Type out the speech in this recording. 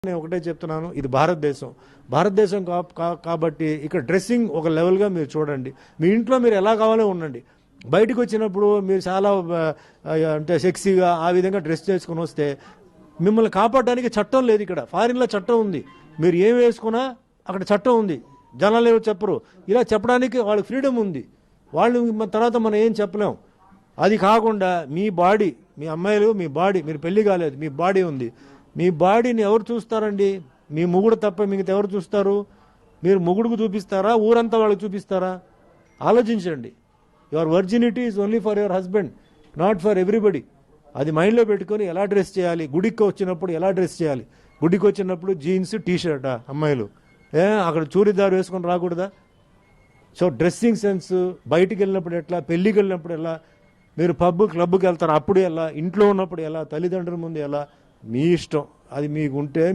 నేను ఒకటే చెప్తున్నాను, ఇది భారతదేశం కాబట్టి ఇక్కడ డ్రెస్సింగ్ ఒక లెవెల్గా మీరు చూడండి. మీ ఇంట్లో మీరు ఎలా కావాలో ఉండండి. బయటకు వచ్చినప్పుడు మీరు చాలా అంటే సెక్సీగా ఆ విధంగా డ్రెస్ చేసుకుని వస్తే మిమ్మల్ని కాపాడడానికి చట్టం లేదు. ఇక్కడ ఫారిన్లో చట్టం ఉంది. మీరు ఏం వేసుకున్నా అక్కడ చట్టం ఉంది. జనాలు ఏమో చెప్పరు. ఇలా చెప్పడానికి వాళ్ళకి ఫ్రీడమ్ ఉంది. వాళ్ళు తర్వాత మనం ఏం చెప్పలేం. అది కాకుండా మీ బాడీ, మీ అమ్మాయిలు, మీ బాడీ, మీరు పెళ్లి కాలేదు, మీ బాడీ ఉంది. మీ బాడీని ఎవరు చూస్తారండి? మీ మొగుడు తప్ప మిగతా ఎవరు చూస్తారు? మీరు మొగుడుకు చూపిస్తారా, ఊరంతా వాళ్ళకి చూపిస్తారా? ఆలోచించండి. Your virginity is only for your husband, not for everybody. అది మైండ్లో పెట్టుకొని ఎలా డ్రెస్ చేయాలి, గుడికి వచ్చినప్పుడు ఎలా డ్రెస్ చేయాలి. గుడికి వచ్చినప్పుడు జీన్స్ టీ-షర్టా అమ్మాయిలు? అక్కడ చూరిదారు వేసుకొని రాకూడదా? సో డ్రెస్సింగ్ సెన్స్, బయటికి వెళ్ళినప్పుడు ఎట్లా, పెళ్ళికి వెళ్ళినప్పుడు ఎలా, మీరు క్లబ్కి వెళ్తారు అప్పుడు ఎలా, ఇంట్లో ఉన్నప్పుడు ఎలా, తల్లిదండ్రుల ముందు ఎలా, మీ ఇష్టం. అది మీకు ఉంటే